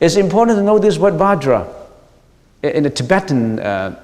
It's important to know this word Vajra. In the Tibetan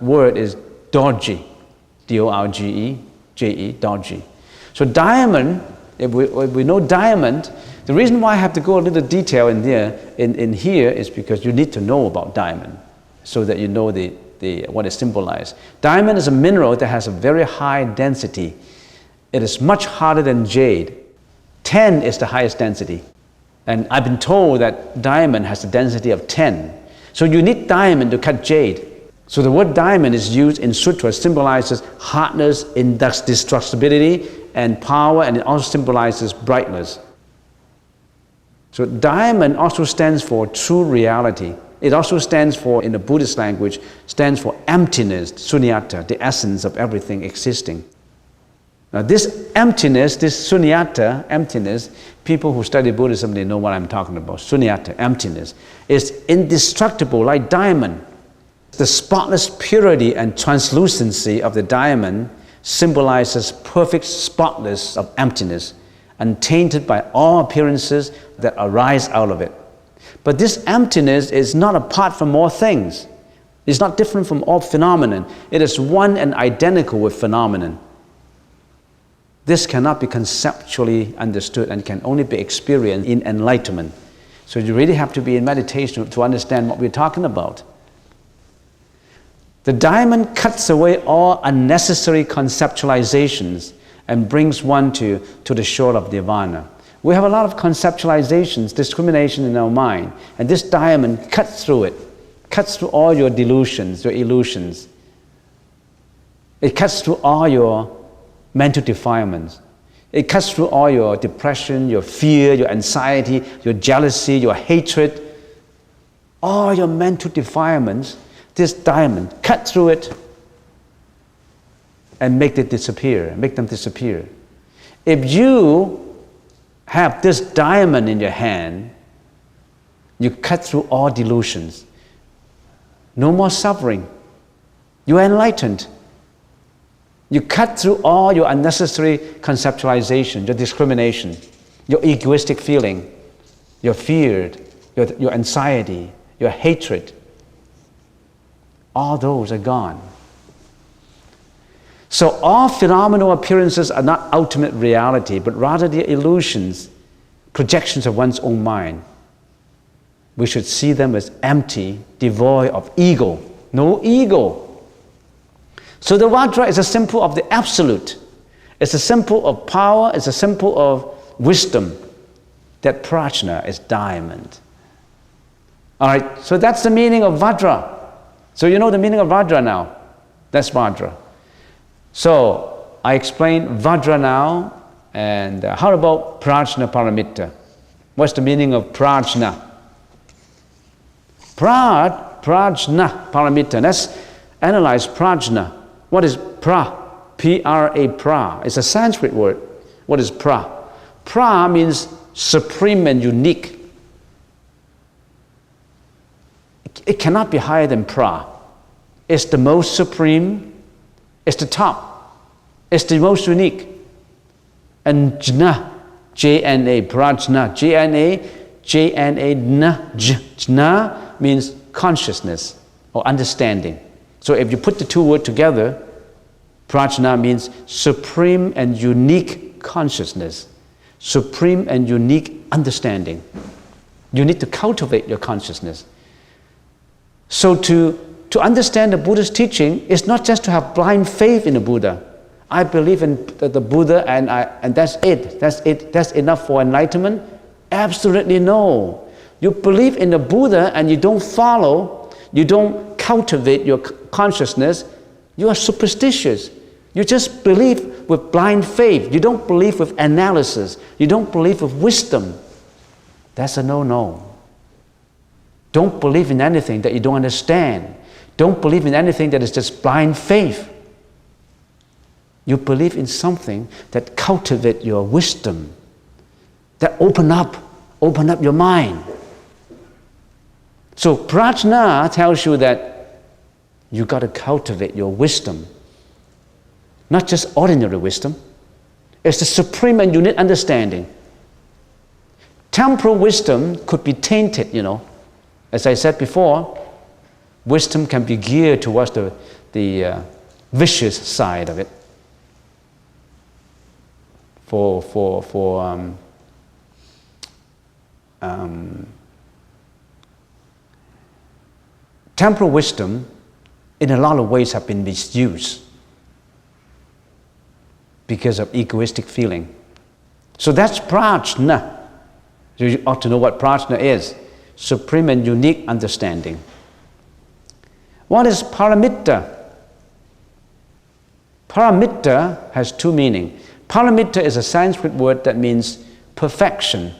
word is Dorje, D-O-R-G-E, Dorje. So diamond, if we know diamond, the reason why I have to go a little detail in here is because you need to know about diamond so that you know what it symbolizes. Diamond is a mineral that has a very high density. It is much harder than jade. 10 is the highest density. And I've been told that diamond has a density of 10. So you need diamond to cut jade. So the word diamond is used in Sutra, symbolizes hardness, indestructibility, and power, and it also symbolizes brightness. So diamond also stands for true reality. It also stands for, in the Buddhist language, stands for emptiness, sunyata, the essence of everything existing. Now this emptiness, this sunyata, emptiness, people who study Buddhism, they know what I'm talking about. Sunyata, emptiness, is indestructible like diamond. The spotless purity and translucency of the diamond symbolizes perfect spotless of emptiness, untainted by all appearances that arise out of it. But this emptiness is not apart from all things. It's not different from all phenomenon. It is one and identical with phenomenon. This cannot be conceptually understood and can only be experienced in enlightenment. So you really have to be in meditation to understand what we're talking about. The diamond cuts away all unnecessary conceptualizations and brings one to the shore of nirvana. We have a lot of conceptualizations, discrimination in our mind, and this diamond cuts through it, cuts through all your delusions, your illusions. It cuts through all your mental defilements. It cuts through all your depression, your fear, your anxiety, your jealousy, your hatred, all your mental defilements. This diamond cut through it and make them disappear. If you have this diamond in your hand, you cut through all delusions. No more suffering. You are enlightened. You cut through all your unnecessary conceptualization, your discrimination, your egoistic feeling, your fear, your anxiety, your hatred. All those are gone. So all phenomenal appearances are not ultimate reality, but rather the illusions, projections of one's own mind. We should see them as empty, devoid of ego. No ego. So the Vajra is a symbol of the absolute. It's a symbol of power. It's a symbol of wisdom. That prajna is diamond. All right, so that's the meaning of Vajra. So you know the meaning of Vajra now. That's Vajra. So I explained Vajra now, and how about prajna paramita? What's the meaning of prajna? Prajna paramita. Let's analyze prajna. What is pra? P-R-A, pra. It's a Sanskrit word. What is pra? Pra means supreme and unique. It cannot be higher than pra. It's the most supreme. It's the top. It's the most unique. And jna, J-N-A, prajna, J-N-A, J-N-A, jna means consciousness or understanding. So if you put the two words together, prajna means supreme and unique consciousness, supreme and unique understanding. You need to cultivate your consciousness. So to understand the Buddha's teaching is not just to have blind faith in the Buddha. I believe in the Buddha and that's it. That's enough for enlightenment? Absolutely no. You believe in the Buddha and you don't follow, you don't cultivate your consciousness, you are superstitious. You just believe with blind faith. You don't believe with analysis. You don't believe with wisdom. That's a no-no. Don't believe in anything that you don't understand. Don't believe in anything that is just blind faith. You believe in something that cultivates your wisdom, that open up your mind. So prajna tells you that you got to cultivate your wisdom. Not just ordinary wisdom. It's the supreme and unique understanding. Temporal wisdom could be tainted, As I said before, wisdom can be geared towards the vicious side of it. Temporal wisdom, in a lot of ways, have been misused because of egoistic feeling. So that's prajna. You ought to know what prajna is. Supreme and unique understanding. What is paramitta? Paramitta has two meanings. Paramitta is a Sanskrit word that means perfection.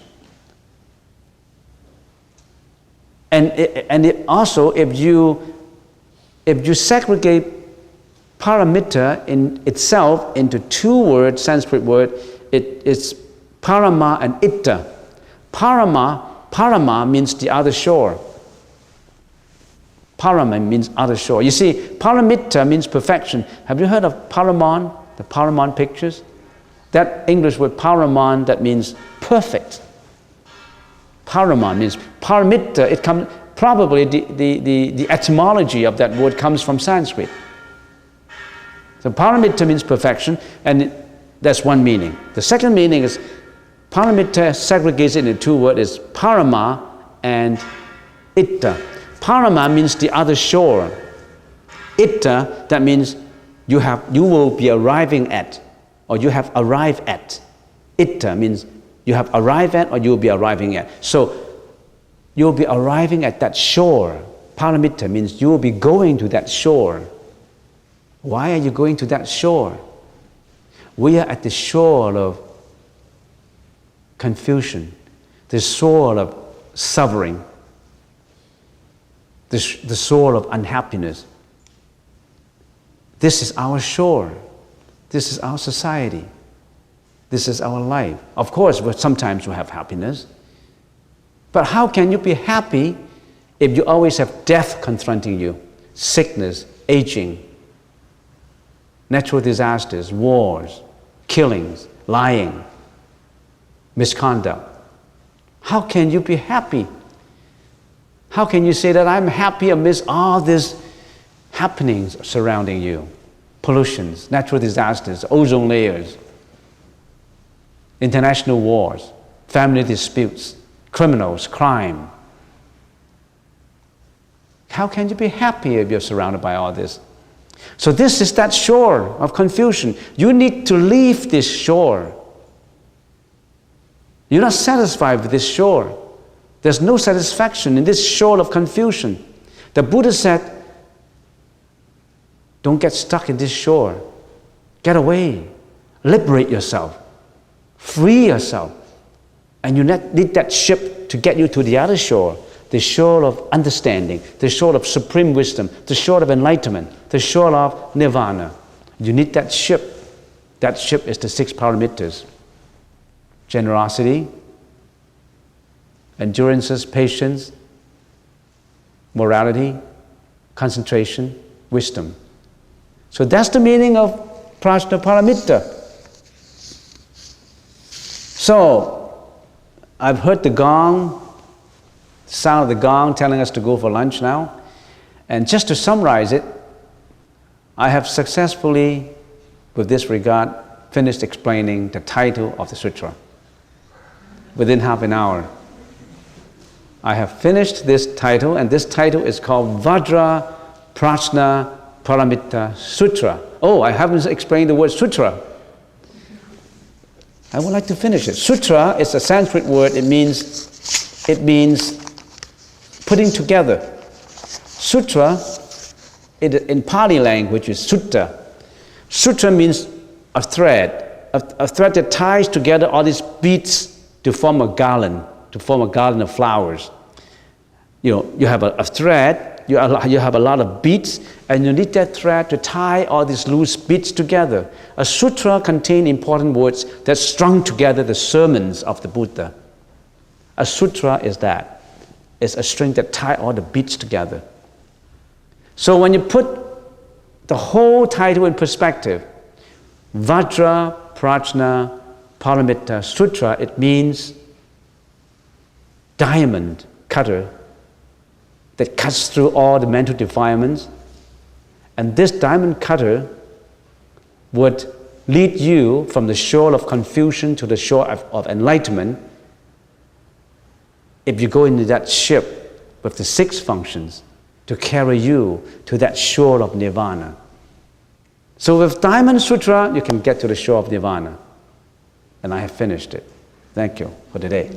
And it also, if you segregate paramitta in itself into two words, Sanskrit word, it's parama and itta. Parama means the other shore. Parama means other shore. You see, paramitta means perfection. Have you heard of Paramount, the Paramount pictures? That English word Paramount, that means perfect. Paramount means paramitta. It comes probably the etymology of that word comes from Sanskrit. So paramitta means perfection, and that's one meaning. The second meaning is paramitta segregates into two words, is parama and itta. Parama means the other shore. Itta, that means you will be arriving at, or you have arrived at. Itta means you have arrived at, or you will be arriving at. So you will be arriving at that shore. Paramitta means you will be going to that shore. Why are you going to that shore? We are at the shore of confusion, the shore of suffering, the shore of unhappiness. This is our shore. This is our society. This is our life. Of course, sometimes you have happiness. But how can you be happy if you always have death confronting you? Sickness, aging, natural disasters, wars, killings, lying, misconduct. How can you be happy? How can you say that I'm happy amidst all these happenings surrounding you? Pollutions, natural disasters, ozone layers, international wars, family disputes, criminals, crime. How can you be happy if you're surrounded by all this? So this is that shore of confusion. You need to leave this shore. You're not satisfied with this shore. There's no satisfaction in this shore of confusion. The Buddha said, don't get stuck in this shore. Get away. Liberate yourself. Free yourself. And you need that ship to get you to the other shore, the shore of understanding, the shore of supreme wisdom, the shore of enlightenment, the shore of nirvana. You need that ship. That ship is the 6 paramittas. Generosity, endurance, patience, morality, concentration, wisdom. So that's the meaning of prajna paramitta. So, I've heard the gong, sound of the gong telling us to go for lunch now. And just to summarize it, I have successfully, with this regard, finished explaining the title of the sutra. Within half an hour, I have finished this title, and this title is called Vajra Prajna Paramitta Sutra. Oh, I haven't explained the word sutra. I would like to finish it. Sutra is a Sanskrit word. It means putting together. Sutra, in Pali language, is sutta. Sutra means a thread that ties together all these beads to form a garland of flowers. You have a thread, you have a lot of beads, and you need that thread to tie all these loose beads together. A sutra contains important words that strung together the sermons of the Buddha. A sutra is that. It's a string that ties all the beads together. So when you put the whole title in perspective, Vajra Prajna Paramitta Sutra, it means diamond cutter that cuts through all the mental defilements. And this diamond cutter would lead you from the shore of confusion to the shore of enlightenment if you go into that ship with the 6 functions to carry you to that shore of nirvana. So with Diamond Sutra, you can get to the shore of nirvana. And I have finished it. Thank you for today.